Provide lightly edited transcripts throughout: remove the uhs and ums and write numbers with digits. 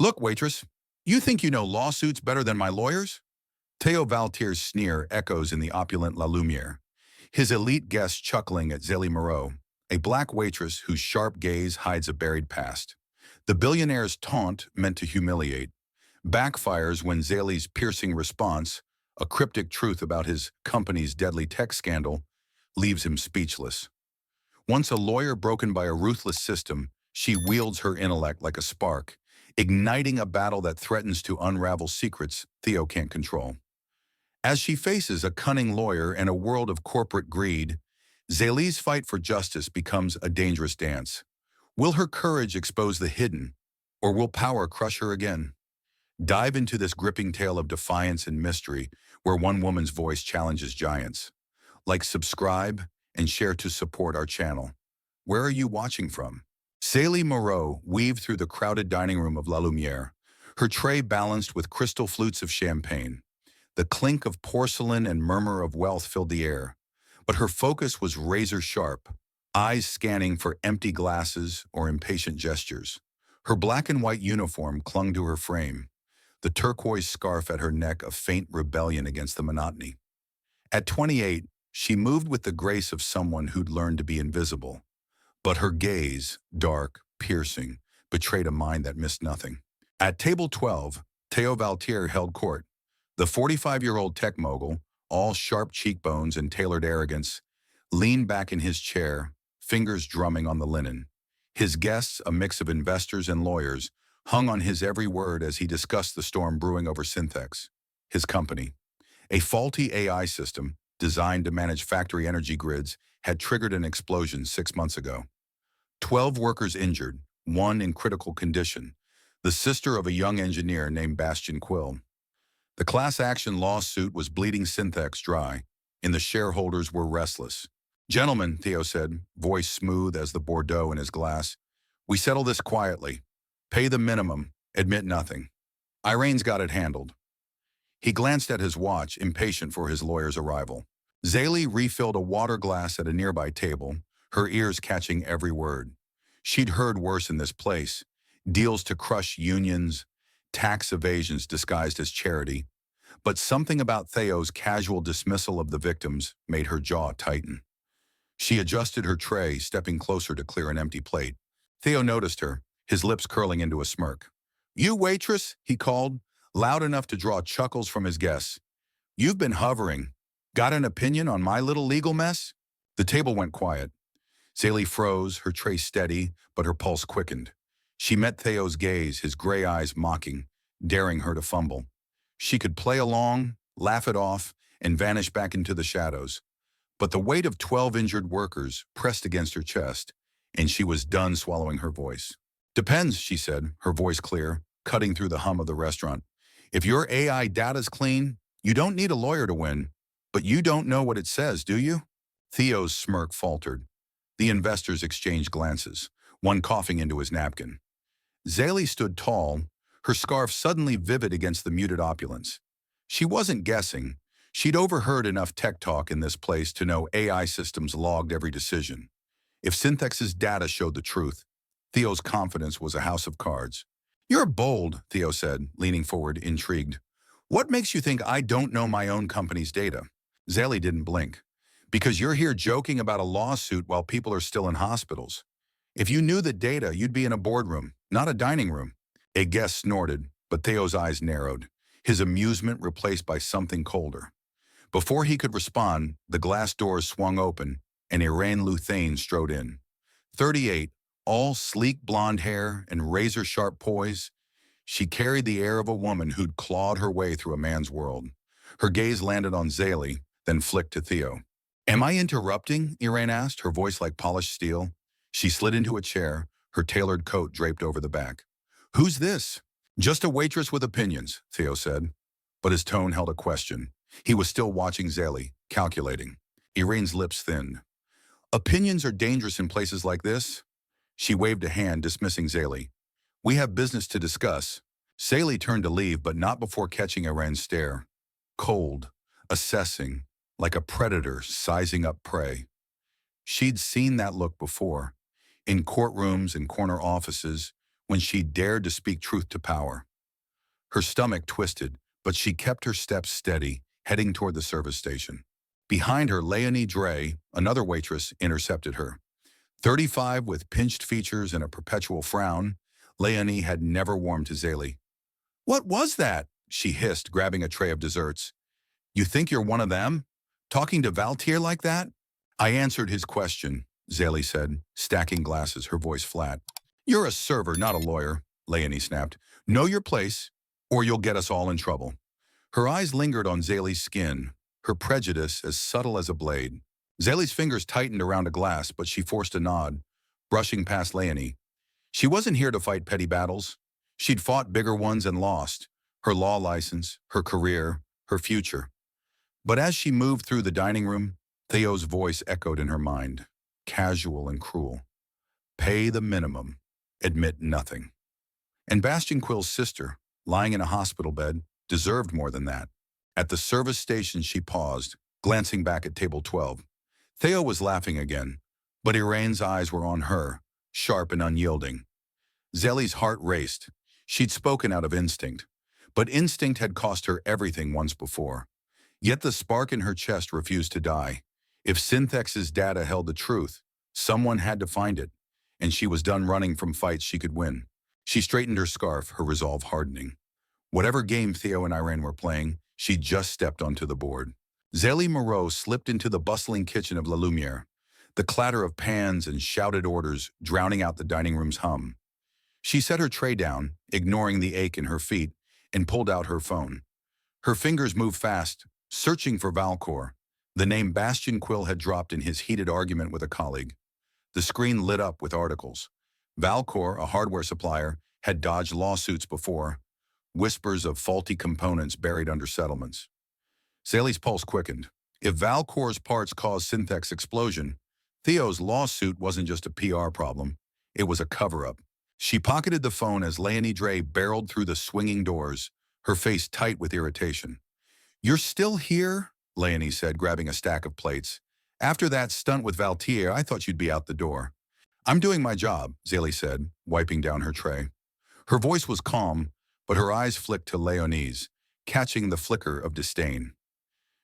Look, waitress, you think you know lawsuits better than my lawyers? Théo Valtier's sneer echoes in the opulent La Lumière, his elite guest chuckling at Zélie Moreau, a black waitress whose sharp gaze hides a buried past. The billionaire's taunt, meant to humiliate, backfires when Zélie's piercing response, a cryptic truth about his company's deadly tech scandal, leaves him speechless. Once a lawyer broken by a ruthless system, she wields her intellect like a spark, igniting a battle that threatens to unravel secrets Theo can't control. As she faces a cunning lawyer and a world of corporate greed, Zélie's fight for justice becomes a dangerous dance. Will her courage expose the hidden, or will power crush her again? Dive into this gripping tale of defiance and mystery where one woman's voice challenges giants. Like, subscribe, and share to support our channel. Where are you watching from? Zélie Moreau weaved through the crowded dining room of La Lumière, her tray balanced with crystal flutes of champagne. The clink of porcelain and murmur of wealth filled the air, but her focus was razor sharp, eyes scanning for empty glasses or impatient gestures. Her black and white uniform clung to her frame, the turquoise scarf at her neck a faint rebellion against the monotony. At 28, she moved with the grace of someone who'd learned to be invisible. But her gaze, dark, piercing, betrayed a mind that missed nothing. At table 12, Théo Valtier held court. The 45-year-old tech mogul, all sharp cheekbones and tailored arrogance, leaned back in his chair, fingers drumming on the linen. His guests, a mix of investors and lawyers, hung on his every word as he discussed the storm brewing over Synthex, his company. A faulty AI system, designed to manage factory energy grids, had triggered an explosion 6 months ago. 12 workers injured, one in critical condition, the sister of a young engineer named Bastian Quill. The class action lawsuit was bleeding Synthex dry, and the shareholders were restless. "Gentlemen," Theo said, voice smooth as the Bordeaux in his glass, "we settle this quietly. Pay the minimum, admit nothing. Irene's got it handled." He glanced at his watch, impatient for his lawyer's arrival. Zélie refilled a water glass at a nearby table, her ears catching every word. She'd heard worse in this place, deals to crush unions, tax evasions disguised as charity. But something about Theo's casual dismissal of the victims made her jaw tighten. She adjusted her tray, stepping closer to clear an empty plate. Theo noticed her, his lips curling into a smirk. "You waitress," he called, loud enough to draw chuckles from his guests. "You've been hovering. Got an opinion on my little legal mess?" The table went quiet. Zélie froze, her tray steady, but her pulse quickened. She met Theo's gaze, his gray eyes mocking, daring her to fumble. She could play along, laugh it off, and vanish back into the shadows. But the weight of 12 injured workers pressed against her chest, and she was done swallowing her voice. "Depends," she said, her voice clear, cutting through the hum of the restaurant. "If your AI data's clean, you don't need a lawyer to win. But you don't know what it says, do you?" Theo's smirk faltered. The investors exchanged glances, one coughing into his napkin. Zélie stood tall, her scarf suddenly vivid against the muted opulence. She wasn't guessing. She'd overheard enough tech talk in this place to know AI systems logged every decision. If Synthex's data showed the truth, Theo's confidence was a house of cards. "You're bold," Theo said, leaning forward, intrigued. "What makes you think I don't know my own company's data?" Zélie didn't blink. "Because you're here joking about a lawsuit while people are still in hospitals. If you knew the data, you'd be in a boardroom, not a dining room." A guest snorted, but Theo's eyes narrowed, his amusement replaced by something colder. Before he could respond, the glass doors swung open, and Irene Luthane strode in. 38, all sleek blonde hair and razor-sharp poise, she carried the air of a woman who'd clawed her way through a man's world. Her gaze landed on Zélie, then flicked to Theo. "Am I interrupting?" Irene asked, her voice like polished steel. She slid into a chair, her tailored coat draped over the back. "Who's this?" "Just a waitress with opinions," Theo said. But his tone held a question. He was still watching Zélie, calculating. Irene's lips thinned. "Opinions are dangerous in places like this." She waved a hand, dismissing Zélie. "We have business to discuss." Zélie turned to leave, but not before catching Irene's stare. Cold, assessing, like a predator sizing up prey. She'd seen that look before, in courtrooms and corner offices, when she dared to speak truth to power. Her stomach twisted, but she kept her steps steady, heading toward the service station. Behind her, Leonie Dre, another waitress, intercepted her. 35 with pinched features and a perpetual frown, Leonie had never warmed to Zélie. "What was that?" she hissed, grabbing a tray of desserts. "You think you're one of them? Talking to Valtier like that?" "I answered his question," Zélie said, stacking glasses, her voice flat. "You're a server, not a lawyer," Leonie snapped. "Know your place, or you'll get us all in trouble." Her eyes lingered on Zélie's skin, her prejudice as subtle as a blade. Zélie's fingers tightened around a glass, but she forced a nod, brushing past Leonie. She wasn't here to fight petty battles. She'd fought bigger ones and lost. Her law license, her career, her future. But as she moved through the dining room, Théo's voice echoed in her mind, casual and cruel. Pay the minimum. Admit nothing. And Bastien Quill's sister, lying in a hospital bed, deserved more than that. At the service station, she paused, glancing back at table 12. Théo was laughing again, but Irène's eyes were on her, sharp and unyielding. Zélie's heart raced. She'd spoken out of instinct, but instinct had cost her everything once before. Yet the spark in her chest refused to die. If Synthex's data held the truth, someone had to find it, and she was done running from fights she could win. She straightened her scarf, her resolve hardening. Whatever game Théo and Irène were playing, she just stepped onto the board. Zélie Moreau slipped into the bustling kitchen of La Lumière, the clatter of pans and shouted orders drowning out the dining room's hum. She set her tray down, ignoring the ache in her feet, and pulled out her phone. Her fingers moved fast, searching for Valcour, the name Bastien Quill had dropped in his heated argument with a colleague. The screen lit up with articles. Valcour, a hardware supplier, had dodged lawsuits before, whispers of faulty components buried under settlements. Zélie's pulse quickened. If Valcour's parts caused Synthex explosion, Théo's lawsuit wasn't just a PR problem, it was a cover-up. She pocketed the phone as Leonie Dre barreled through the swinging doors, her face tight with irritation. "You're still here?" Leonie said, grabbing a stack of plates. "After that stunt with Valtier, I thought you'd be out the door." "I'm doing my job," Zélie said, wiping down her tray. Her voice was calm, but her eyes flicked to Leonie's, catching the flicker of disdain.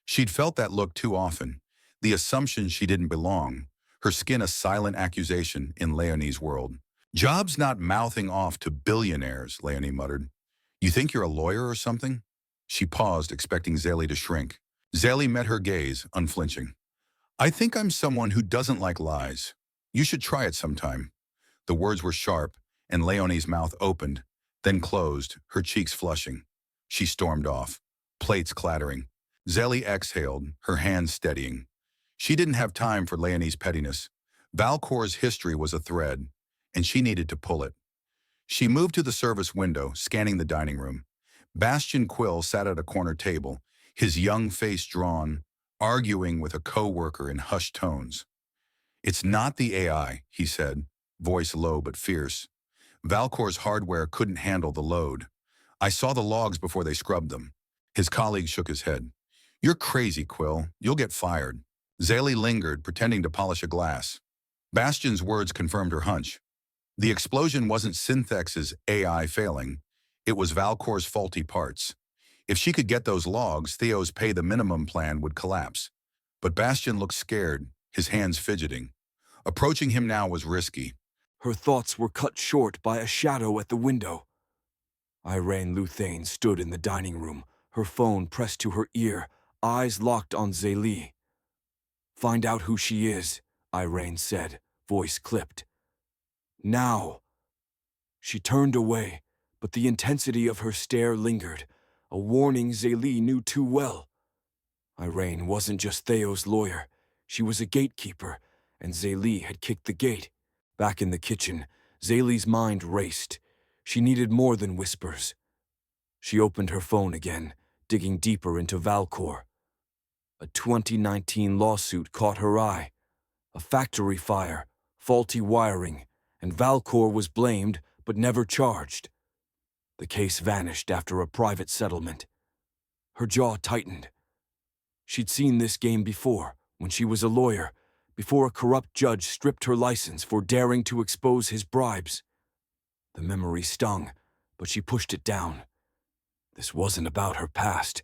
She'd felt that look too often, the assumption she didn't belong, her skin a silent accusation in Leonie's world. "Job's not mouthing off to billionaires," Leonie muttered. "You think you're a lawyer or something?" She paused, expecting Zélie to shrink. Zélie met her gaze, unflinching. "I think I'm someone who doesn't like lies. You should try it sometime." The words were sharp, and Leonie's mouth opened, then closed, her cheeks flushing. She stormed off, plates clattering. Zélie exhaled, her hands steadying. She didn't have time for Leonie's pettiness. Valcour's history was a thread, and she needed to pull it. She moved to the service window, scanning the dining room. Bastien Quill sat at a corner table, his young face drawn, arguing with a co-worker in hushed tones. "It's not the AI," he said, voice low but fierce. "Valcour's hardware couldn't handle the load. I saw the logs before they scrubbed them." His colleague shook his head. "You're crazy, Quill. You'll get fired." Zélie lingered, pretending to polish a glass. Bastien's words confirmed her hunch. The explosion wasn't Synthex's AI failing. It was Valcour's faulty parts. If she could get those logs, Théo's pay the minimum plan would collapse. But Bastien looked scared, his hands fidgeting. Approaching him now was risky. Her thoughts were cut short by a shadow at the window. Irène Luthane stood in the dining room, her phone pressed to her ear, eyes locked on Zélie. "Find out who she is," Irène said, voice clipped. "Now." She turned away, but the intensity of her stare lingered, a warning Zélie knew too well. Irène wasn't just Théo's lawyer. She was a gatekeeper, and Zélie had kicked the gate. Back in the kitchen, Zélie's mind raced. She needed more than whispers. She opened her phone again, digging deeper into Valcour. A 2019 lawsuit caught her eye. A factory fire, faulty wiring, and Valcour was blamed but never charged. The case vanished after a private settlement. Her jaw tightened. She'd seen this game before, when she was a lawyer, before a corrupt judge stripped her license for daring to expose his bribes. The memory stung, but she pushed it down. This wasn't about her past.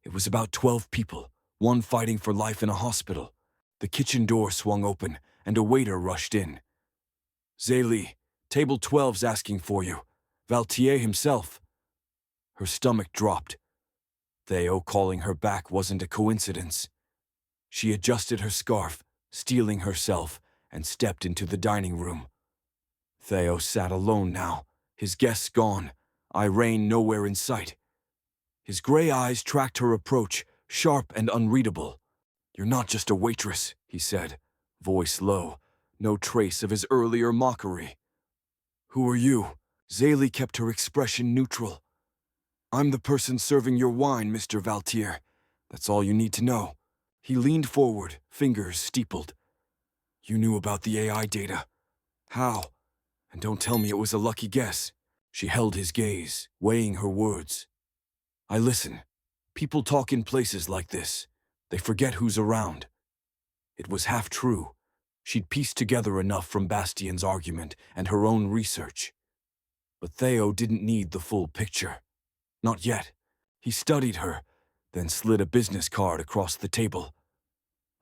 It was about 12 people, one fighting for life in a hospital. The kitchen door swung open, and a waiter rushed in. "Zélie, table 12's asking for you. Valtier himself." Her stomach dropped. Théo calling her back wasn't a coincidence. She adjusted her scarf, steeling herself, and stepped into the dining room. Théo sat alone now, his guests gone, Irene nowhere in sight. His gray eyes tracked her approach, sharp and unreadable. "You're not just a waitress," he said, voice low, no trace of his earlier mockery. "Who are you?" Zélie kept her expression neutral. "I'm the person serving your wine, Mr. Valtier. That's all you need to know." He leaned forward, fingers steepled. "You knew about the AI data. How? And don't tell me it was a lucky guess." She held his gaze, weighing her words. "I listen. People talk in places like this. They forget who's around." It was half true. She'd pieced together enough from Bastien's argument and her own research. But Théo didn't need the full picture. Not yet. He studied her, then slid a business card across the table.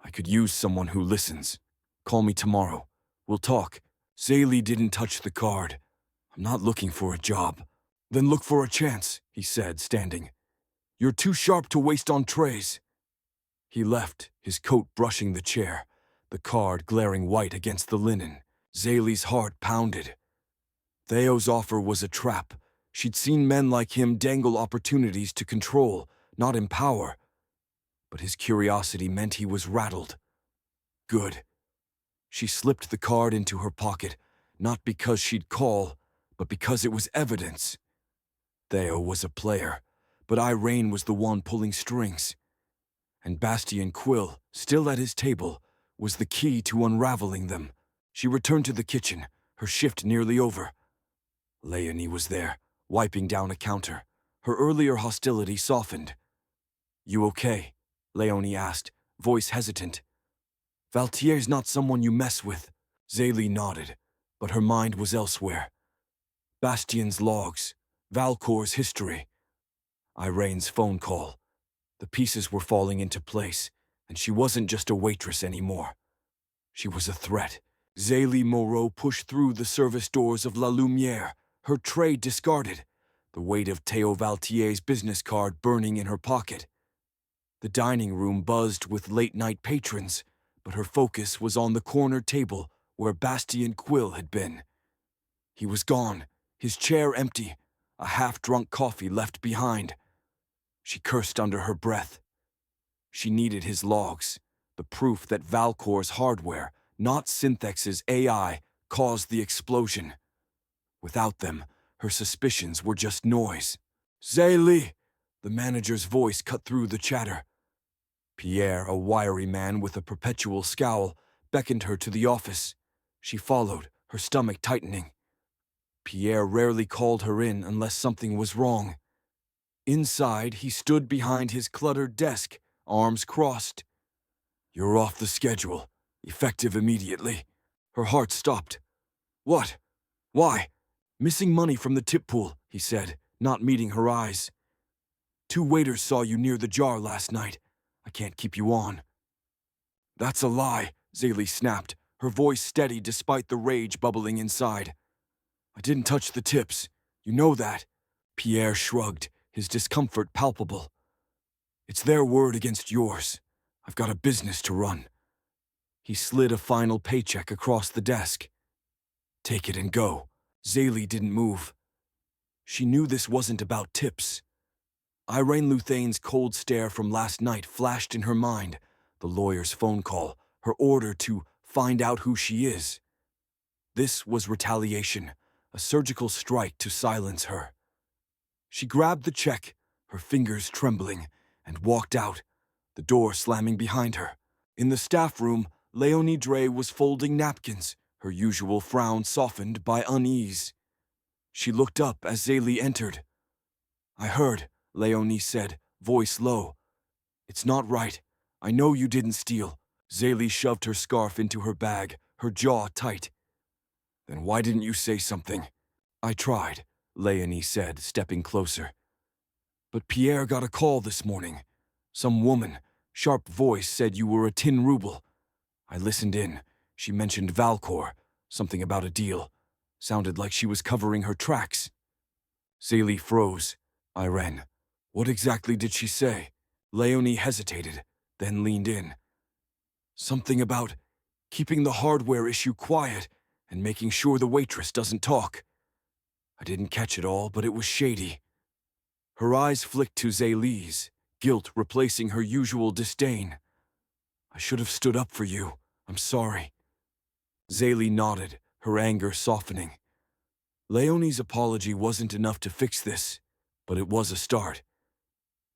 "I could use someone who listens. Call me tomorrow. We'll talk." Zélie didn't touch the card. "I'm not looking for a job." "Then look for a chance," he said, standing. "You're too sharp to waste on trays." He left, his coat brushing the chair, the card glaring white against the linen. Zélie's heart pounded. Théo's offer was a trap. She'd seen men like him dangle opportunities to control, not empower. But his curiosity meant he was rattled. Good. She slipped the card into her pocket, not because she'd call, but because it was evidence. Théo was a player, but Irene was the one pulling strings. And Bastien Quill, still at his table, was the key to unraveling them. She returned to the kitchen, her shift nearly over. Léonie was there, wiping down a counter. Her earlier hostility softened. "You okay?" Léonie asked, voice hesitant. "Valtier's not someone you mess with." Zélie nodded, but her mind was elsewhere. Bastien's logs, Valcour's history, Irene's phone call. The pieces were falling into place, and she wasn't just a waitress anymore. She was a threat. Zélie Moreau pushed through the service doors of La Lumière, her tray discarded, the weight of Théo Valtier's business card burning in her pocket. The dining room buzzed with late-night patrons, but her focus was on the corner table where Bastien Quill had been. He was gone, his chair empty, a half-drunk coffee left behind. She cursed under her breath. She needed his logs, the proof that Valcour's hardware, not Synthex's AI, caused the explosion. Without them, her suspicions were just noise. "Zélie!" The manager's voice cut through the chatter. Pierre, a wiry man with a perpetual scowl, beckoned her to the office. She followed, her stomach tightening. Pierre rarely called her in unless something was wrong. Inside, he stood behind his cluttered desk, arms crossed. "You're off the schedule, effective immediately." Her heart stopped. "What? Why?" "Missing money from the tip pool," he said, not meeting her eyes. "2 waiters saw you near the jar last night. I can't keep you on." "That's a lie," Zélie snapped, her voice steady despite the rage bubbling inside. "I didn't touch the tips. You know that." Pierre shrugged, his discomfort palpable. "It's their word against yours. I've got a business to run." He slid a final paycheck across the desk. "Take it and go." Zélie didn't move. She knew this wasn't about tips. Irene Luthane's cold stare from last night flashed in her mind, the lawyer's phone call, her order to find out who she is. This was retaliation, a surgical strike to silence her. She grabbed the check, her fingers trembling, and walked out, the door slamming behind her. In the staff room, Léonie Drey was folding napkins, her usual frown softened by unease. She looked up as Zélie entered. "I heard," Léonie said, voice low. "It's not right. I know you didn't steal." Zélie shoved her scarf into her bag, her jaw tight. "Then why didn't you say something?" I tried, Leonie said, stepping closer. But Pierre got a call this morning. Some woman, sharp voice, said you were a 10 ruble. I listened in. She mentioned Valcor, something about a deal. Sounded like she was covering her tracks. Zélie froze. I ran. What exactly did she say? Leonie hesitated, then leaned in. Something about keeping the hardware issue quiet and making sure the waitress doesn't talk. I didn't catch it all, but it was shady. Her eyes flicked to Zélie's, guilt replacing her usual disdain. I should have stood up for you. I'm sorry. Zélie nodded, her anger softening. Leonie's apology wasn't enough to fix this, but it was a start.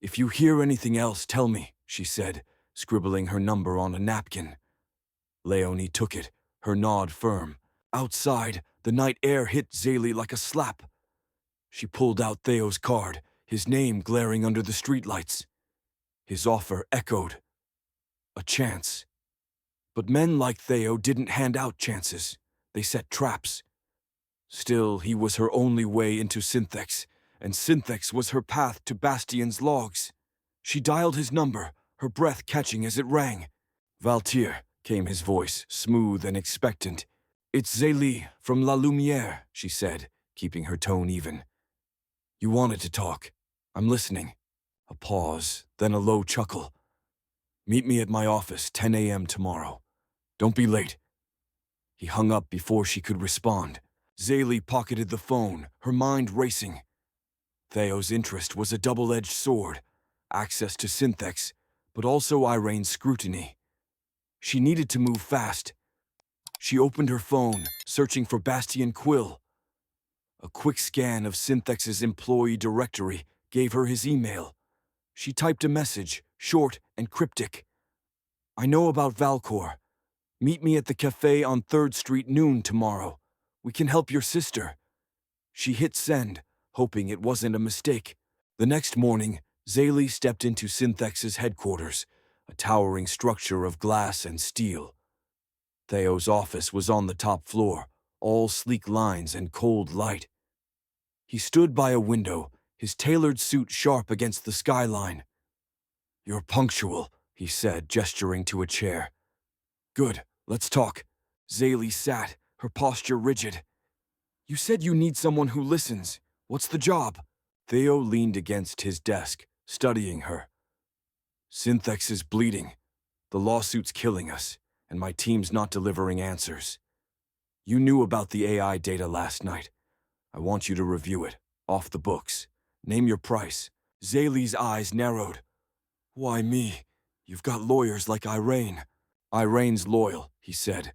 If you hear anything else, tell me, she said, scribbling her number on a napkin. Leonie took it, her nod firm. Outside, the night air hit Zélie like a slap. She pulled out Théo's card, his name glaring under the streetlights. His offer echoed. A chance. But men like Théo didn't hand out chances. They set traps. Still, he was her only way into Synthex, and Synthex was her path to Bastien's logs. She dialed his number, her breath catching as it rang. Valtier, came his voice, smooth and expectant. It's Zélie from La Lumière, she said, keeping her tone even. You wanted to talk. I'm listening. A pause, then a low chuckle. Meet me at my office, 10 a.m. tomorrow. Don't be late. He hung up before she could respond. Zélie pocketed the phone, her mind racing. Théo's interest was a double-edged sword, access to Synthex, but also Irene's scrutiny. She needed to move fast. She opened her phone, searching for Bastien Quill. A quick scan of Synthex's employee directory gave her his email. She typed a message, short and cryptic. I know about Valcor. Meet me at the cafe on 3rd Street noon tomorrow. We can help your sister. She hit send, hoping it wasn't a mistake. The next morning, Zélie stepped into Synthex's headquarters, a towering structure of glass and steel. Théo's office was on the top floor, all sleek lines and cold light. He stood by a window, his tailored suit sharp against the skyline. You're punctual, he said, gesturing to a chair. Good, let's talk. Zélie sat, her posture rigid. You said you need someone who listens. What's the job? Théo leaned against his desk, studying her. Synthex is bleeding. The lawsuit's killing us, and my team's not delivering answers. You knew about the AI data last night. I want you to review it, off the books. Name your price. Zélie's eyes narrowed. Why me? You've got lawyers like Irene. Irene's loyal, he said.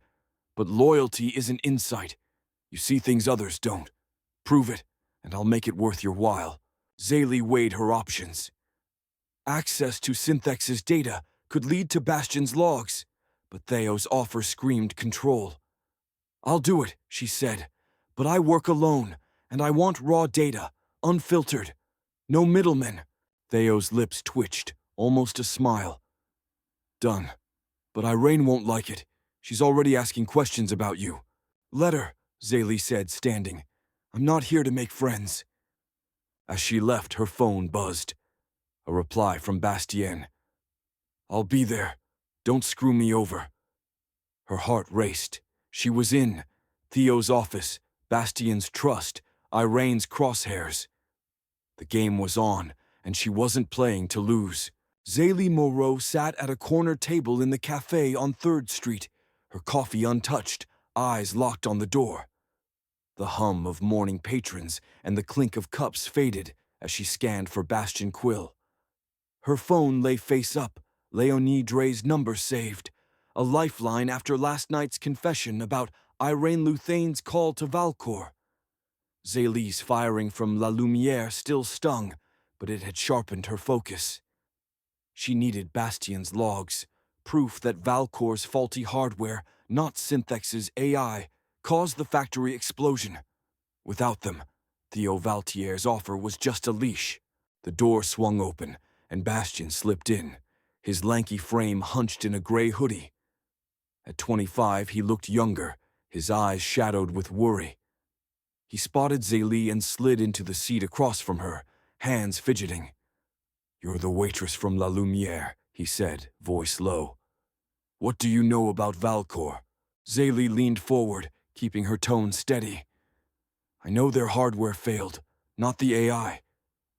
But loyalty isn't insight. You see things others don't. Prove it, and I'll make it worth your while. Zélie weighed her options. Access to Synthex's data could lead to Bastien's logs, but Théo's offer screamed control. I'll do it, she said, but I work alone, and I want raw data, unfiltered. No middlemen. Théo's lips twitched, almost a smile. Done. But Irene won't like it. She's already asking questions about you. Let her, Zélie said, standing. I'm not here to make friends. As she left, her phone buzzed. A reply from Bastien. I'll be there. Don't screw me over. Her heart raced. She was in Théo's office, Bastien's trust, Irene's crosshairs. The game was on, and she wasn't playing to lose. Zélie Moreau sat at a corner table in the cafe on 3rd Street, her coffee untouched, eyes locked on the door. The hum of morning patrons and the clink of cups faded as she scanned for Bastien Quill. Her phone lay face up, Léonie Dre's number saved, a lifeline after last night's confession about Irene Luthain's call to Valcor. Zélie's firing from La Lumière still stung, but it had sharpened her focus. She needed Bastien's logs, proof that Valcor's faulty hardware, not Synthex's AI, caused the factory explosion. Without them, Théo Valtier's offer was just a leash. The door swung open, and Bastien slipped in, his lanky frame hunched in a gray hoodie. At 25, he looked younger, his eyes shadowed with worry. He spotted Zélie and slid into the seat across from her, hands fidgeting. "You're the waitress from La Lumière," he said, voice low. "What do you know about Valcour?" Zélie leaned forward, keeping her tone steady. "I know their hardware failed, not the AI.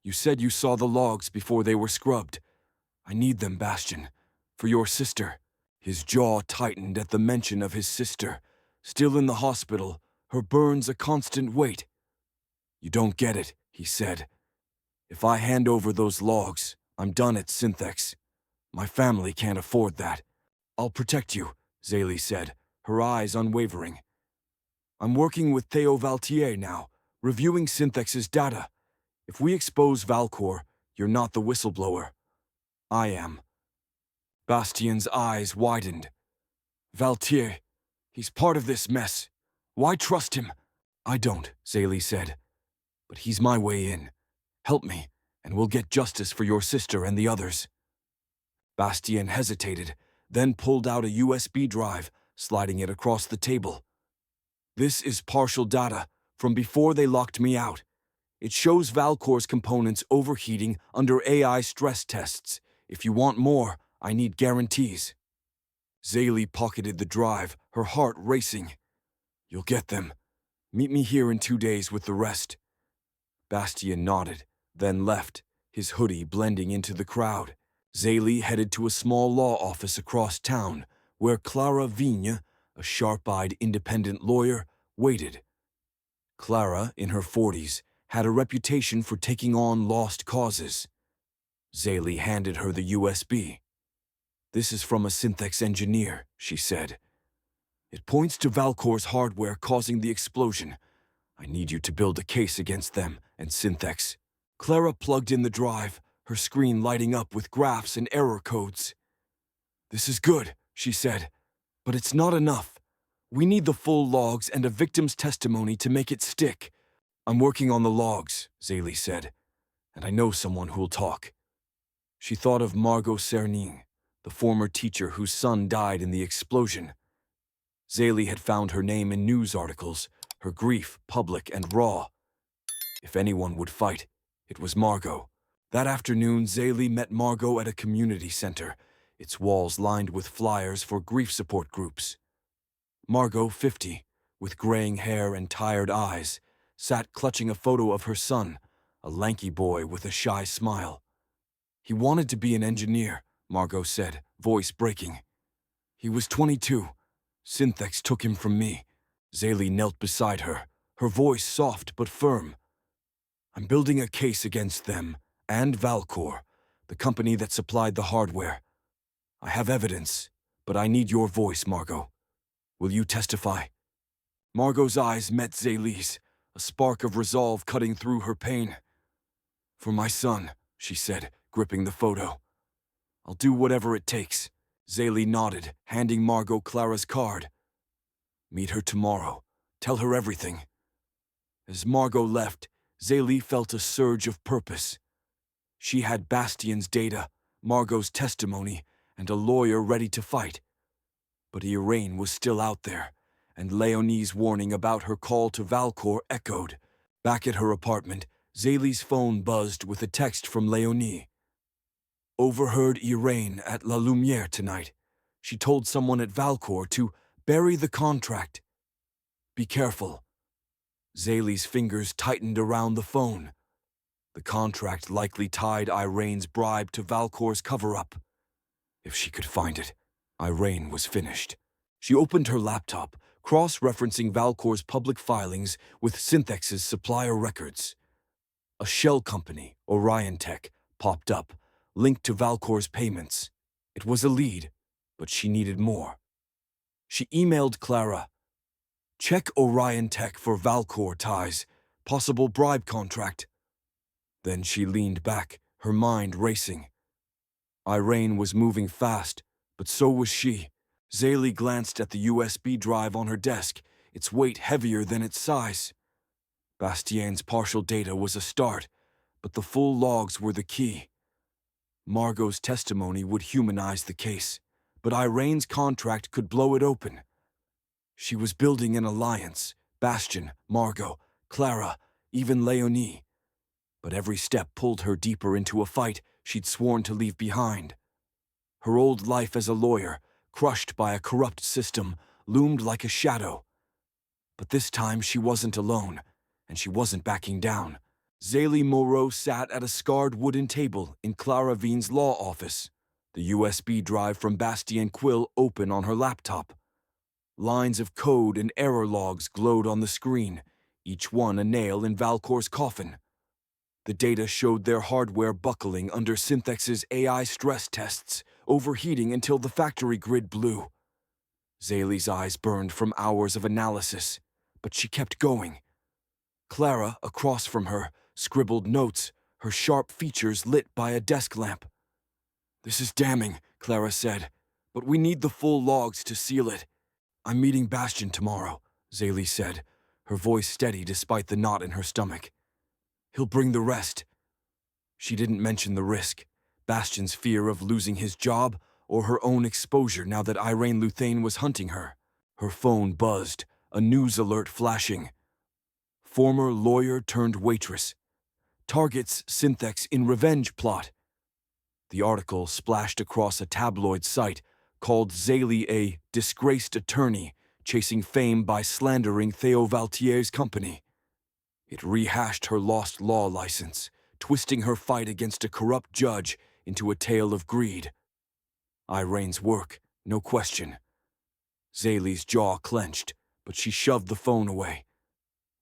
You said you saw the logs before they were scrubbed. I need them, Bastien, for your sister." His jaw tightened at the mention of his sister, still in the hospital, her burns a constant weight. "You don't get it," he said. "If I hand over those logs, I'm done at Synthex. My family can't afford that." "I'll protect you," Zélie said, her eyes unwavering. "I'm working with Théo Valtier now, reviewing Synthex's data. If we expose Valcour, you're not the whistleblower. I am." Bastien's eyes widened. "Valtier, he's part of this mess. Why trust him?" "I don't," Zélie said. "But he's my way in. Help me, and we'll get justice for your sister and the others." Bastien hesitated, then pulled out a USB drive, sliding it across the table. "This is partial data from before they locked me out. It shows Valcour's components overheating under AI stress tests. If you want more, I need guarantees." Zélie pocketed the drive, her heart racing. "You'll get them. Meet me here in 2 days with the rest." Bastien nodded, then left, his hoodie blending into the crowd. Zélie headed to a small law office across town, where Clara Vigne, a sharp-eyed independent lawyer, waited. Clara, in her 40s, had a reputation for taking on lost causes. Zélie handed her the USB. "This is from a Synthex engineer," she said. "It points to Valcour's hardware causing the explosion. I need you to build a case against them and Synthex." Clara plugged in the drive, her screen lighting up with graphs and error codes. "This is good," she said, "but it's not enough. We need the full logs and a victim's testimony to make it stick." "I'm working on the logs," Zélie said, "and I know someone who'll talk." She thought of Margot Cernin, the former teacher whose son died in the explosion. Zélie had found her name in news articles, her grief public and raw. If anyone would fight, it was Margot. That afternoon, Zélie met Margot at a community center, its walls lined with flyers for grief support groups. Margot, 50, with graying hair and tired eyes, sat clutching a photo of her son, a lanky boy with a shy smile. "He wanted to be an engineer," Margot said, voice breaking. "He was 22. Synthex took him from me." Zélie knelt beside her, her voice soft but firm. "I'm building a case against them and Valcour, the company that supplied the hardware. I have evidence, but I need your voice, Margot. Will you testify?" Margot's eyes met Zélie's, a spark of resolve cutting through her pain. "For my son," she said, gripping the photo. "I'll do whatever it takes." Zélie nodded, handing Margot Clara's card. "Meet her tomorrow. Tell her everything." As Margot left, Zélie felt a surge of purpose. She had Bastien's data, Margot's testimony, and a lawyer ready to fight. But Irene was still out there, and Léonie's warning about her call to Valcour echoed. Back at her apartment, Zélie's phone buzzed with a text from Léonie. "Overheard Irene at La Lumière tonight. She told someone at Valcour to bury the contract. Be careful." Zélie's fingers tightened around the phone. The contract likely tied Irene's bribe to Valcour's cover-up. If she could find it, Irene was finished. She opened her laptop, cross-referencing Valcour's public filings with Synthex's supplier records. A shell company, Orion Tech, popped up, linked to Valcour's payments. It was a lead, but she needed more. She emailed Clara. "Check Orion Tech for Valcour ties, possible bribe contract." Then she leaned back, her mind racing. Irene was moving fast, but so was she. Zélie glanced at the USB drive on her desk, its weight heavier than its size. Bastien's partial data was a start, but the full logs were the key. Margot's testimony would humanize the case, but Irene's contract could blow it open. She was building an alliance, Bastien, Margot, Clara, even Leonie. But every step pulled her deeper into a fight she'd sworn to leave behind. Her old life as a lawyer, crushed by a corrupt system, loomed like a shadow. But this time she wasn't alone, and she wasn't backing down. Zélie Moreau sat at a scarred wooden table in Clara Vine's law office, the USB drive from Bastien Quill open on her laptop. Lines of code and error logs glowed on the screen, each one a nail in Valcor's coffin. The data showed their hardware buckling under Synthex's AI stress tests, overheating until the factory grid blew. Zélie's eyes burned from hours of analysis, but she kept going. Clara, across from her, scribbled notes, her sharp features lit by a desk lamp. "This is damning," Clara said, "but we need the full logs to seal it." "I'm meeting Bastien tomorrow," Zélie said, her voice steady despite the knot in her stomach. "He'll bring the rest." She didn't mention the risk, Bastien's fear of losing his job or her own exposure now that Irene Luthane was hunting her. Her phone buzzed, a news alert flashing. Former lawyer turned waitress. Targets Synthex in revenge plot. The article splashed across a tabloid site called Zélie a disgraced attorney chasing fame by slandering Théo Valtier's company. It rehashed her lost law license, twisting her fight against a corrupt judge into a tale of greed. Irene's work, no question. Zélie's jaw clenched, but she shoved the phone away.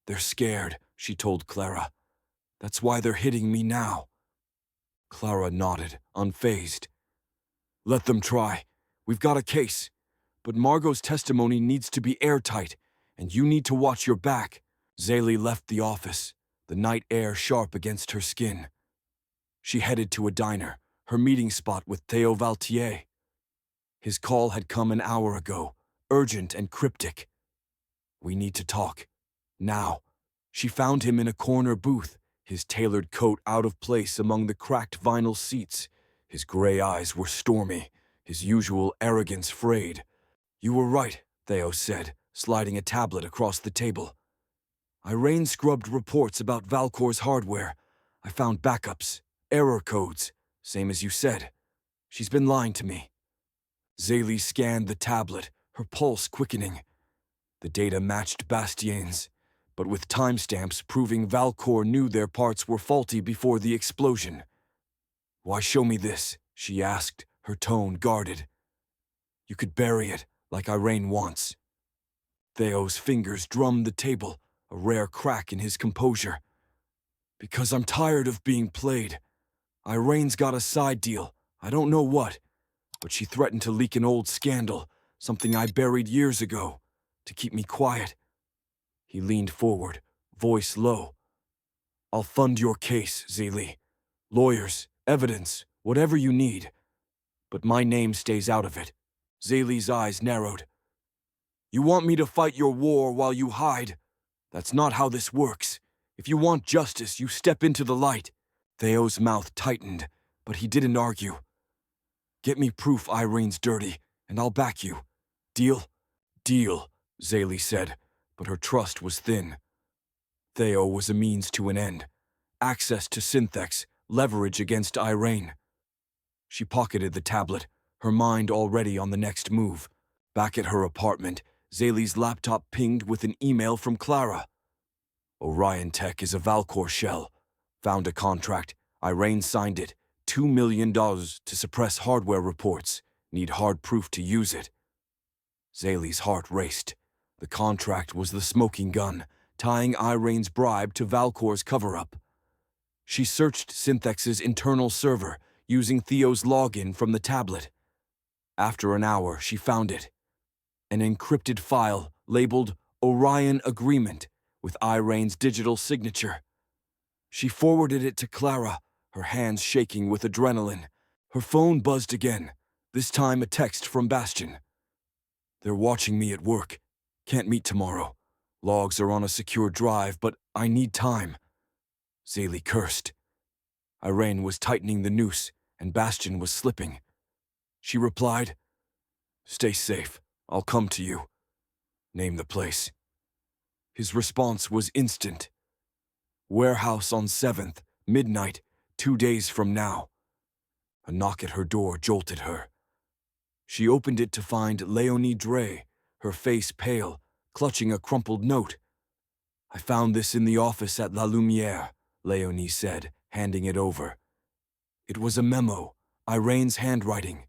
"They're scared," she told Clara. "That's why they're hitting me now." Clara nodded, unfazed. "Let them try. We've got a case. But Margot's testimony needs to be airtight, and you need to watch your back." Zélie left the office, the night air sharp against her skin. She headed to a diner, her meeting spot with Théo Valtier. His call had come an hour ago, urgent and cryptic. "We need to talk. Now." She found him in a corner booth, his tailored coat out of place among the cracked vinyl seats. His gray eyes were stormy, his usual arrogance frayed. "You were right," Théo said, sliding a tablet across the table. "Irene scrubbed reports about Valcor's hardware. I found backups, error codes, same as you said. She's been lying to me." Zélie scanned the tablet, her pulse quickening. The data matched Bastien's, but with timestamps proving Valcor knew their parts were faulty before the explosion. "Why show me this?" she asked, her tone guarded. "You could bury it, like Irene wants." Théo's fingers drummed the table, a rare crack in his composure. "Because I'm tired of being played. Irene's got a side deal, I don't know what, but she threatened to leak an old scandal, something I buried years ago, to keep me quiet." He leaned forward, voice low. "I'll fund your case, Zélie. Lawyers, evidence, whatever you need. But my name stays out of it." Zélie's eyes narrowed. "You want me to fight your war while you hide? That's not how this works. If you want justice, you step into the light." Théo's mouth tightened, but he didn't argue. "Get me proof Irene's dirty, and I'll back you. Deal?" "Deal," Zélie said, but her trust was thin. Théo was a means to an end. Access to Synthex, leverage against Irene. She pocketed the tablet, her mind already on the next move. Back at her apartment, Zélie's laptop pinged with an email from Clara. "Orion Tech is a Valcor shell. Found a contract. Irene signed it. $2 million to suppress hardware reports. Need hard proof to use it." Zélie's heart raced. The contract was the smoking gun, tying Irene's bribe to Valcor's cover-up. She searched Synthex's internal server, using Theo's login from the tablet. After an hour, she found it. An encrypted file labeled Orion Agreement with Irene's digital signature. She forwarded it to Clara, her hands shaking with adrenaline. Her phone buzzed again, this time a text from Bastien. "They're watching me at work. Can't meet tomorrow. Logs are on a secure drive, but I need time." Zélie cursed. Irene was tightening the noose, and Bastien was slipping. She replied, "Stay safe. I'll come to you. Name the place." His response was instant. Warehouse on 7th, midnight, 2 days from now. A knock at her door jolted her. She opened it to find Léonie Dre, her face pale, clutching a crumpled note. "I found this in the office at La Lumière," Léonie said, handing it over. It was a memo, Irene's handwriting.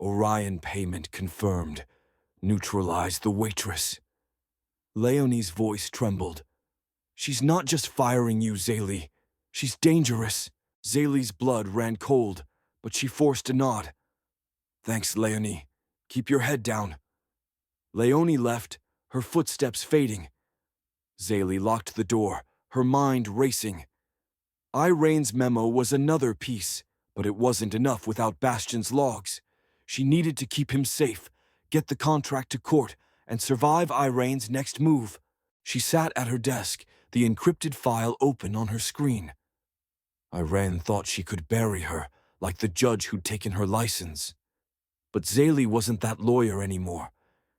"Orion payment confirmed. Neutralize the waitress." Léonie's voice trembled. "She's not just firing you, Zélie. She's dangerous." Zélie's blood ran cold, but she forced a nod. "Thanks, Léonie. Keep your head down." Léonie left, her footsteps fading. Zélie locked the door, her mind racing. Irene's memo was another piece, but it wasn't enough without Bastian's logs. She needed to keep him safe, get the contract to court, and survive Irene's next move. She sat at her desk, the encrypted file open on her screen. Irene thought she could bury her, like the judge who'd taken her license. But Zélie wasn't that lawyer anymore.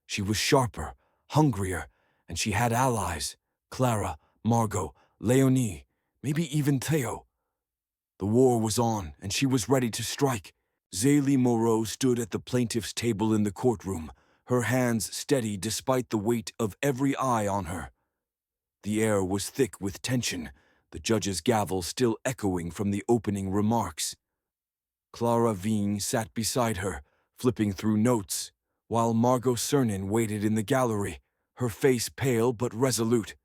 She was sharper, hungrier, and she had allies: Clara, Margot, Léonie, maybe even Théo. The war was on, and she was ready to strike. Zélie Moreau stood at the plaintiff's table in the courtroom, her hands steady despite the weight of every eye on her. The air was thick with tension, the judge's gavel still echoing from the opening remarks. Clara Vigne sat beside her, flipping through notes, while Margot Cernan waited in the gallery, her face pale but resolute.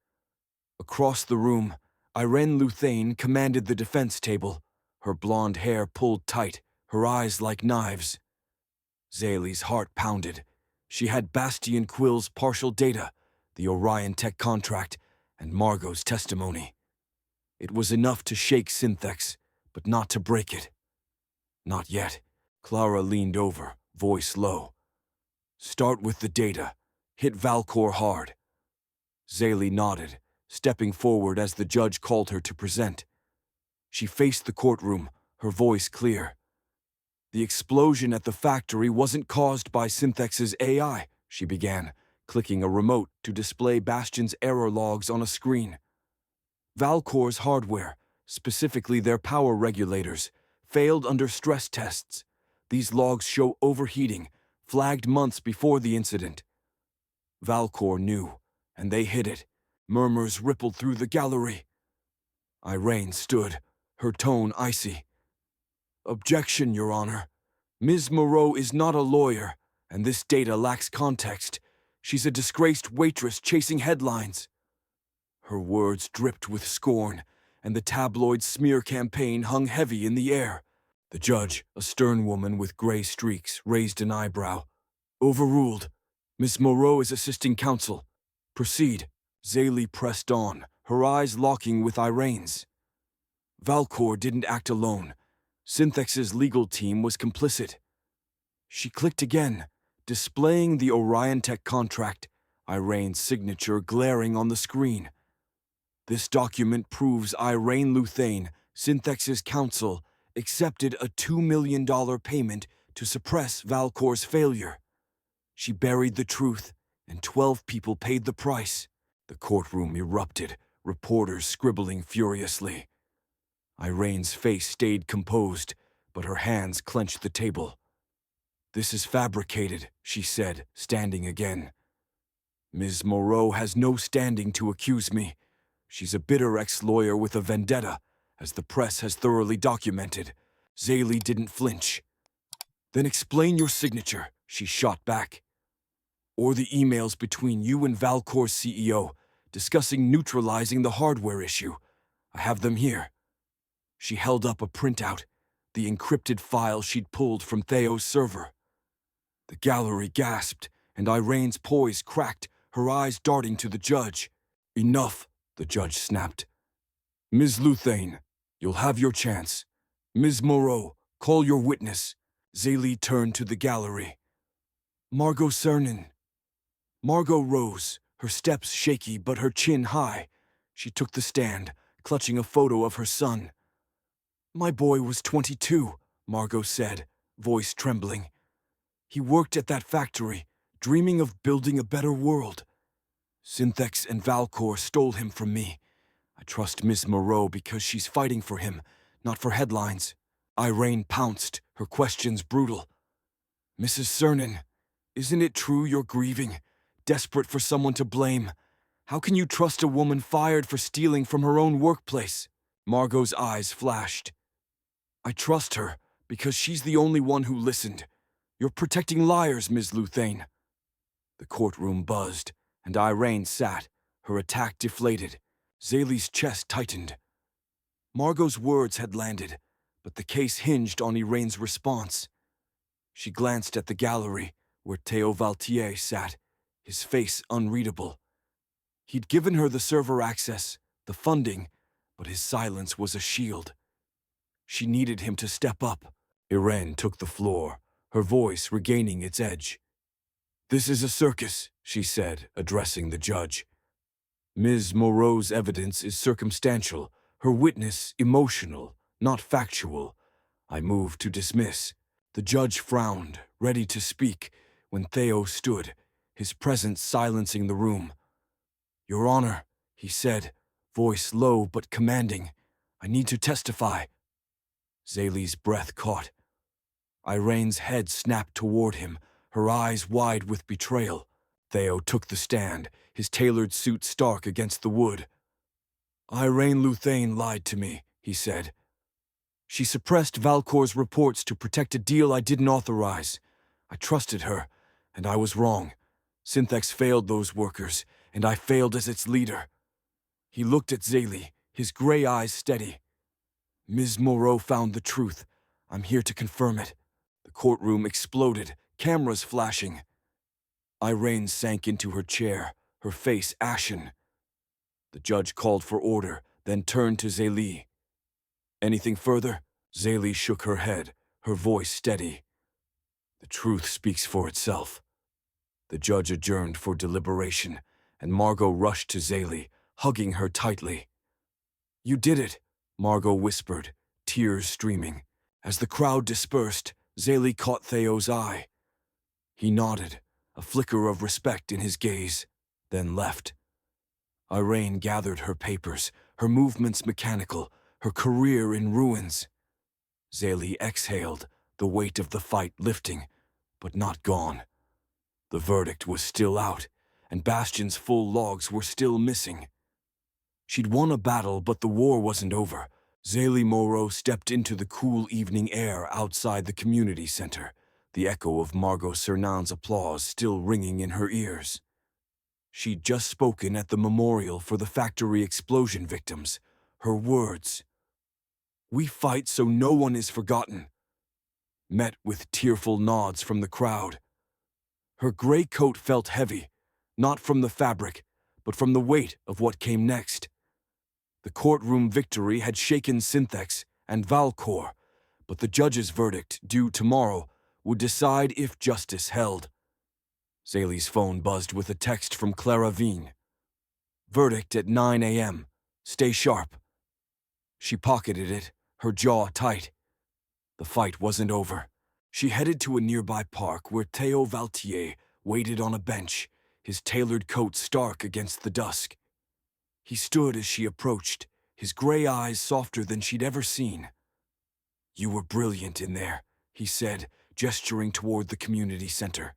Across the room, Irene Luthane commanded the defense table, her blonde hair pulled tight, her eyes like knives. Zélie's heart pounded. She had Bastien Quill's partial data, the Orion Tech contract, and Margot's testimony. It was enough to shake Synthex, but not to break it. Not yet. Clara leaned over, voice low. "Start with the data. Hit Valcor hard." Zélie nodded, stepping forward as the judge called her to present. She faced the courtroom, her voice clear. "The explosion at the factory wasn't caused by Synthex's AI," she began, clicking a remote to display Bastian's error logs on a screen. "Valcor's hardware, specifically their power regulators, failed under stress tests. These logs show overheating, flagged months before the incident." Valcor knew, and they hid it. Murmurs rippled through the gallery. Irene stood, her tone icy. "Objection, Your Honor. Ms. Moreau is not a lawyer, and this data lacks context. She's a disgraced waitress chasing headlines." Her words dripped with scorn, and the tabloid smear campaign hung heavy in the air. The judge, a stern woman with gray streaks, raised an eyebrow. "Overruled. Miss Moreau is assisting counsel. Proceed." Zélie pressed on, her eyes locking with Irene's. Valcor didn't act alone. Synthex's legal team was complicit. She clicked again, displaying the Orion Tech contract, Irene's signature glaring on the screen. "This document proves Irene Luthane, Synthex's counsel, accepted a $2 million payment to suppress Valcor's failure. She buried the truth, and 12 people paid the price." The courtroom erupted, reporters scribbling furiously. Irene's face stayed composed, but her hands clenched the table. "This is fabricated," she said, standing again. "Ms. Moreau has no standing to accuse me. She's a bitter ex-lawyer with a vendetta, as the press has thoroughly documented." Zélie didn't flinch. "Then explain your signature," she shot back. "Or the emails between you and Valcor's CEO, discussing neutralizing the hardware issue. I have them here." She held up a printout, the encrypted file she'd pulled from Théo's server. The gallery gasped, and Irene's poise cracked, her eyes darting to the judge. "Enough," the judge snapped. "Ms. Luthane, you'll have your chance. Ms. Moreau, call your witness." Zélie turned to the gallery. "Margot Cernan." Margot rose, her steps shaky but her chin high. She took the stand, clutching a photo of her son. "My boy was 22, Margot said, voice trembling. "He worked at that factory, dreaming of building a better world. Synthex and Valcor stole him from me. I trust Miss Moreau because she's fighting for him, not for headlines. Irene pounced, her questions brutal. Mrs. Cernan, isn't it true you're grieving, desperate for someone to blame? How can you trust a woman fired for stealing from her own workplace? Margot's eyes flashed. I trust her because she's the only one who listened. You're protecting liars, Ms. Luthane. The courtroom buzzed, and Irene sat, her attack deflated. Zélie's chest tightened. Margot's words had landed, but the case hinged on Irene's response. She glanced at the gallery, where Théo Valtier sat, his face unreadable. He'd given her the server access, the funding, but his silence was a shield. She needed him to step up. Irene took the floor, her voice regaining its edge. This is a circus, she said, addressing the judge. Ms. Moreau's evidence is circumstantial, her witness emotional, not factual. I move to dismiss. The judge frowned, ready to speak, when Théo stood, his presence silencing the room. Your Honor, he said, voice low but commanding, I need to testify. Zélie's breath caught. Irene's head snapped toward him, her eyes wide with betrayal. Théo took the stand, his tailored suit stark against the wood. Irene Luthane lied to me, he said. She suppressed Valcor's reports to protect a deal I didn't authorize. I trusted her, and I was wrong. Synthex failed those workers, and I failed as its leader. He looked at Zélie, his gray eyes steady. Ms. Moreau found the truth. I'm here to confirm it. The courtroom exploded, cameras flashing. Irene sank into her chair, her face ashen. The judge called for order, then turned to Zélie. Anything further? Zélie shook her head, her voice steady. The truth speaks for itself. The judge adjourned for deliberation, and Margot rushed to Zélie, hugging her tightly. You did it, Margot whispered, tears streaming. As the crowd dispersed, Zélie caught Théo's eye. He nodded, a flicker of respect in his gaze, then left. Irene gathered her papers, her movements mechanical, her career in ruins. Zélie exhaled, the weight of the fight lifting, but not gone. The verdict was still out, and Bastion's full logs were still missing. She'd won a battle, but the war wasn't over. Zélie Moreau stepped into the cool evening air outside the community center, the echo of Margot Cernan's applause still ringing in her ears. She'd just spoken at the memorial for the factory explosion victims. Her words, "We fight so no one is forgotten," met with tearful nods from the crowd. Her gray coat felt heavy, not from the fabric, but from the weight of what came next. The courtroom victory had shaken Synthex and Valcor, but the judge's verdict, due tomorrow, would decide if justice held. Zélie's phone buzzed with a text from Clara Veen. Verdict at 9 a.m. Stay sharp. She pocketed it, her jaw tight. The fight wasn't over. She headed to a nearby park where Théo Valtier waited on a bench, his tailored coat stark against the dusk. He stood as she approached, his gray eyes softer than she'd ever seen. You were brilliant in there, he said, gesturing toward the community center.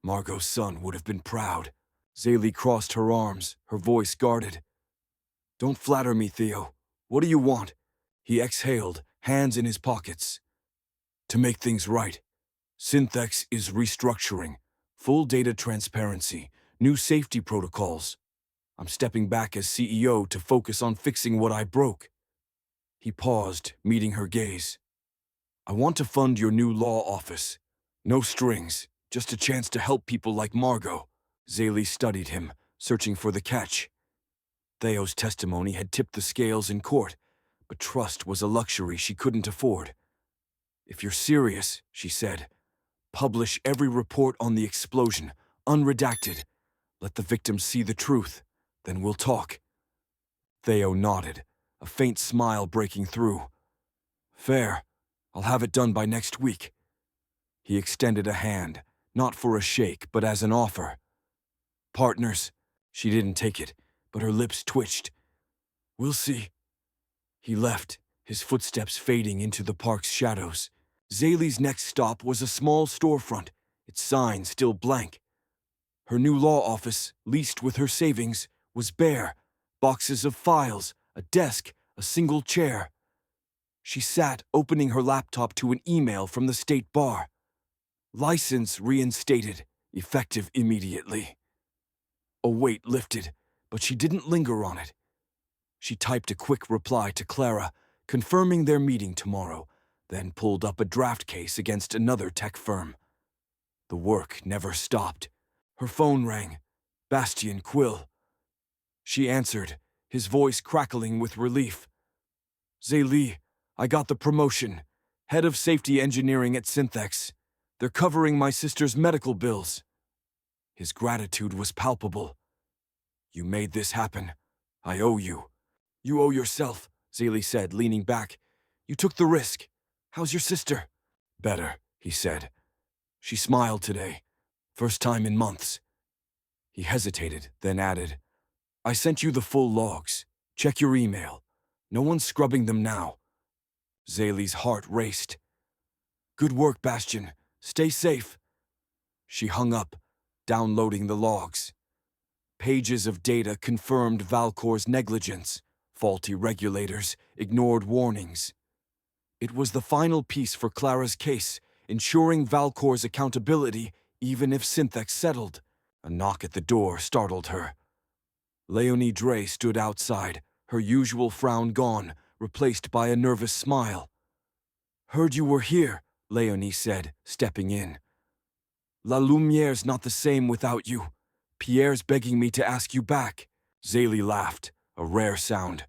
Margot's son would have been proud. Zélie crossed her arms, her voice guarded. Don't flatter me, Théo. What do you want? He exhaled, hands in his pockets. To make things right. Synthex is restructuring. Full data transparency, new safety protocols. I'm stepping back as CEO to focus on fixing what I broke. He paused, meeting her gaze. I want to fund your new law office. No strings, just a chance to help people like Margot. Zélie studied him, searching for the catch. Théo's testimony had tipped the scales in court, but trust was a luxury she couldn't afford. If you're serious, she said, publish every report on the explosion, unredacted. Let the victims see the truth. Then we'll talk. Théo nodded, a faint smile breaking through. Fair. I'll have it done by next week. He extended a hand, not for a shake, but as an offer. Partners. She didn't take it, but her lips twitched. We'll see. He left, his footsteps fading into the park's shadows. Zélie's next stop was a small storefront, its sign still blank. Her new law office, leased with her savings, was bare. Boxes of files, a desk, a single chair. She sat, opening her laptop to an email from the state bar. License reinstated, effective immediately. A weight lifted, but she didn't linger on it. She typed a quick reply to Clara, confirming their meeting tomorrow, then pulled up a draft case against another tech firm. The work never stopped. Her phone rang. Bastien Quill. She answered, his voice crackling with relief. Zélie, I got the promotion. Head of Safety Engineering at Synthex. They're covering my sister's medical bills. His gratitude was palpable. You made this happen. I owe you. You owe yourself, Zélie said, leaning back. You took the risk. How's your sister? Better, he said. She smiled today. First time in months. He hesitated, then added, I sent you the full logs. Check your email. No one's scrubbing them now. Zélie's heart raced. Good work, Bastien. Stay safe. She hung up, downloading the logs. Pages of data confirmed Valcor's negligence. Faulty regulators, ignored warnings. It was the final piece for Clara's case, ensuring Valcor's accountability even if Synthex settled. A knock at the door startled her. Léonie Drey stood outside, her usual frown gone, replaced by a nervous smile. Heard you were here, Léonie said, stepping in. La Lumière's not the same without you. Pierre's begging me to ask you back. Zélie laughed, a rare sound.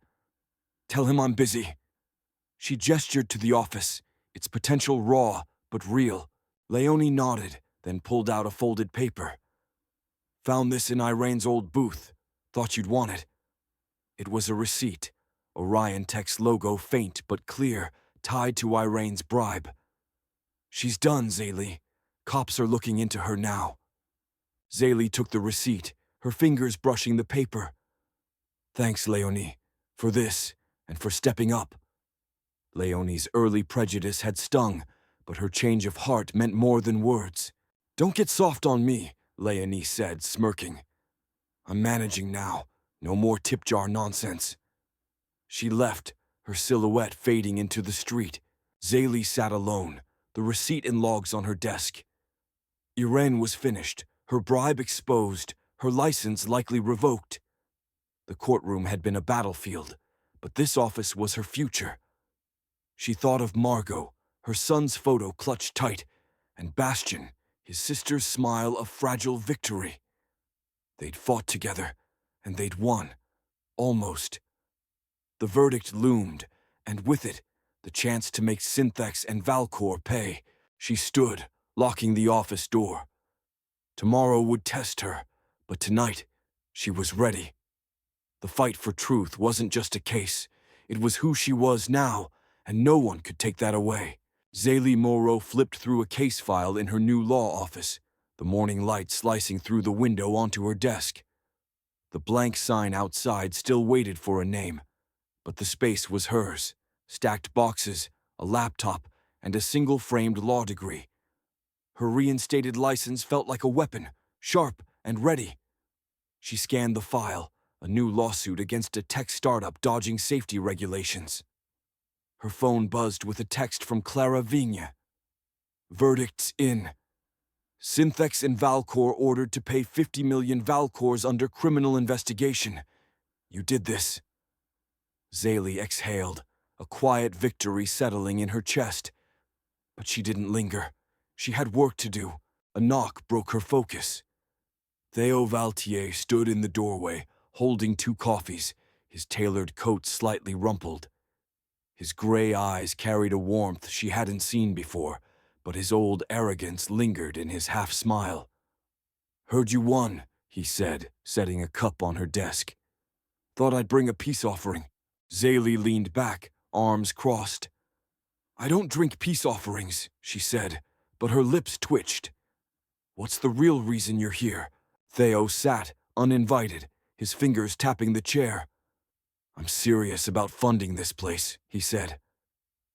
Tell him I'm busy. She gestured to the office, its potential raw but real. Léonie nodded, then pulled out a folded paper. Found this in Irene's old booth. Thought you'd want it. It was a receipt, Orion Tech's logo faint but clear, tied to Irene's bribe. She's done, Zélie. Cops are looking into her now. Zélie took the receipt, her fingers brushing the paper. Thanks, Léonie, for this and for stepping up. Léonie's early prejudice had stung, but her change of heart meant more than words. Don't get soft on me, Léonie said, smirking. I'm managing now. No more tip jar nonsense. She left, her silhouette fading into the street. Zélie sat alone, the receipt and logs on her desk. Irene was finished, her bribe exposed, her license likely revoked. The courtroom had been a battlefield, but this office was her future. She thought of Margot, her son's photo clutched tight, and Bastien, his sister's smile of fragile victory. They'd fought together, and they'd won. Almost. The verdict loomed, and with it, the chance to make Synthex and Valcor pay. She stood, locking the office door. Tomorrow would test her, but tonight, she was ready. The fight for truth wasn't just a case. It was who she was now, and no one could take that away. Zélie Moreau flipped through a case file in her new law office, the morning light slicing through the window onto her desk. The blank sign outside still waited for a name, but the space was hers. Stacked boxes, a laptop, and a single-framed law degree. Her reinstated license felt like a weapon, sharp and ready. She scanned the file, a new lawsuit against a tech startup dodging safety regulations. Her phone buzzed with a text from Clara Vigne. Verdicts in. Synthex and Valcor ordered to pay 50 million Valcors under criminal investigation. You did this. Zélie exhaled, a quiet victory settling in her chest. But she didn't linger. She had work to do. A knock broke her focus. Théo Valtier stood in the doorway, holding 2 coffees, his tailored coat slightly rumpled. His gray eyes carried a warmth she hadn't seen before, but his old arrogance lingered in his half-smile. Heard you won, he said, setting a cup on her desk. Thought I'd bring a peace offering. Zélie leaned back, arms crossed. I don't drink peace offerings, she said, but her lips twitched. What's the real reason you're here? Théo sat, uninvited, his fingers tapping the chair. I'm serious about funding this place, he said.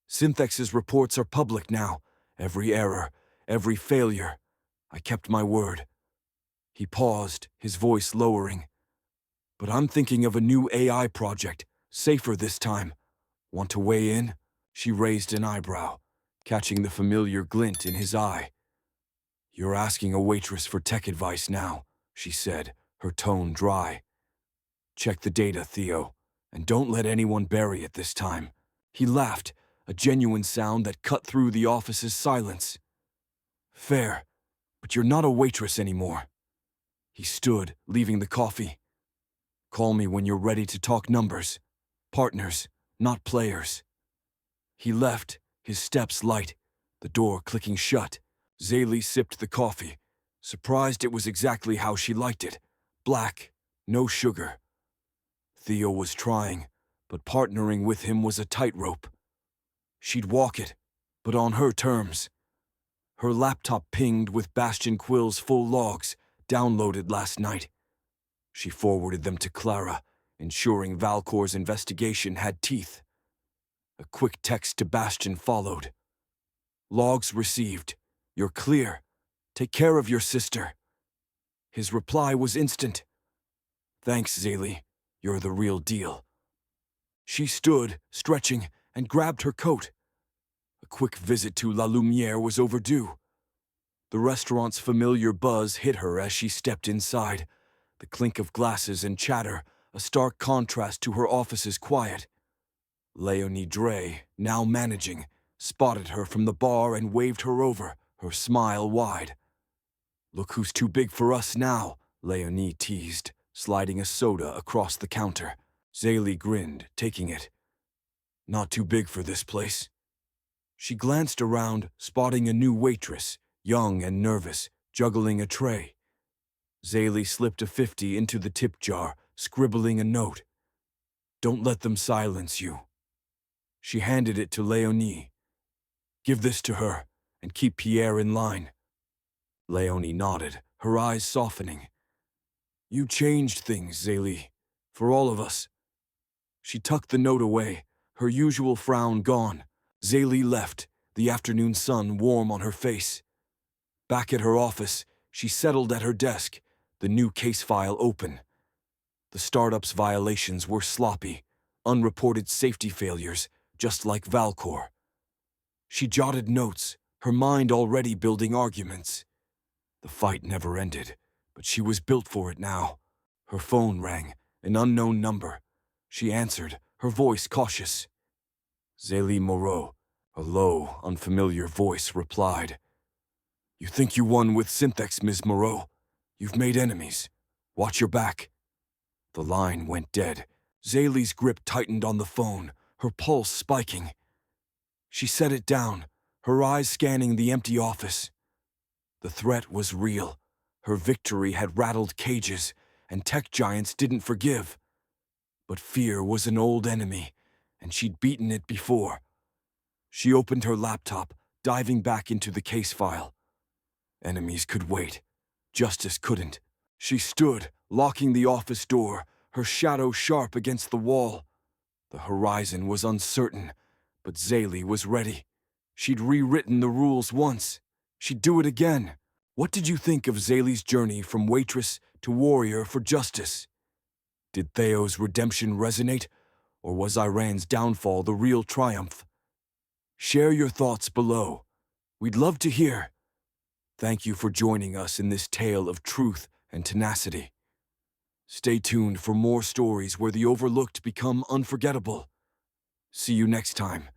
Synthex's reports are public now. Every error, every failure. I kept my word. He paused, his voice lowering. But I'm thinking of a new AI project, safer this time. Want to weigh in? She raised an eyebrow, catching the familiar glint in his eye. You're asking a waitress for tech advice now, she said, her tone dry. Check the data, Theo, and don't let anyone bury it this time. He laughed, a genuine sound that cut through the office's silence. Fair, but you're not a waitress anymore. He stood, leaving the coffee. Call me when you're ready to talk numbers. Partners, not players. He left, his steps light, the door clicking shut. Zélie sipped the coffee, surprised it was exactly how she liked it. Black, no sugar. Theo was trying, but partnering with him was a tightrope. She'd walk it, but on her terms. Her laptop pinged with Bastian Quill's full logs, downloaded last night. She forwarded them to Clara, ensuring Valcor's investigation had teeth. A quick text to Bastian followed. Logs received. You're clear. Take care of your sister. His reply was instant. Thanks, Zélie. You're the real deal. She stood, stretching, and grabbed her coat. A quick visit to La Lumière was overdue. The restaurant's familiar buzz hit her as she stepped inside. The clink of glasses and chatter, a stark contrast to her office's quiet. Léonie Drey, now managing, spotted her from the bar and waved her over, her smile wide. Look who's too big for us now, Léonie teased, sliding a soda across the counter. Zélie grinned, taking it. Not too big for this place. She glanced around, spotting a new waitress, young and nervous, juggling a tray. Zélie slipped a 50 into the tip jar, scribbling a note. Don't let them silence you. She handed it to Léonie. Give this to her, and keep Pierre in line. Léonie nodded, her eyes softening. You changed things, Zélie, for all of us. She tucked the note away, her usual frown gone. Zélie left, the afternoon sun warm on her face. Back at her office, she settled at her desk, the new case file open. The startup's violations were sloppy, unreported safety failures, just like Valcor. She jotted notes, her mind already building arguments. The fight never ended, but she was built for it now. Her phone rang, an unknown number. She answered, her voice cautious. Zélie Moreau, a low, unfamiliar voice replied. You think you won with Synthex, Ms. Moreau? You've made enemies. Watch your back. The line went dead. Zélie's grip tightened on the phone, her pulse spiking. She set it down, her eyes scanning the empty office. The threat was real. Her victory had rattled cages, and tech giants didn't forgive. But fear was an old enemy, and she'd beaten it before. She opened her laptop, diving back into the case file. Enemies could wait. Justice couldn't. She stood, locking the office door, her shadow sharp against the wall. The horizon was uncertain, but Zélie was ready. She'd rewritten the rules once. She'd do it again. What did you think of Zélie's journey from waitress to warrior for justice? Did Theo's redemption resonate, or was Iran's downfall the real triumph? Share your thoughts below. We'd love to hear. Thank you for joining us in this tale of truth and tenacity. Stay tuned for more stories where the overlooked become unforgettable. See you next time.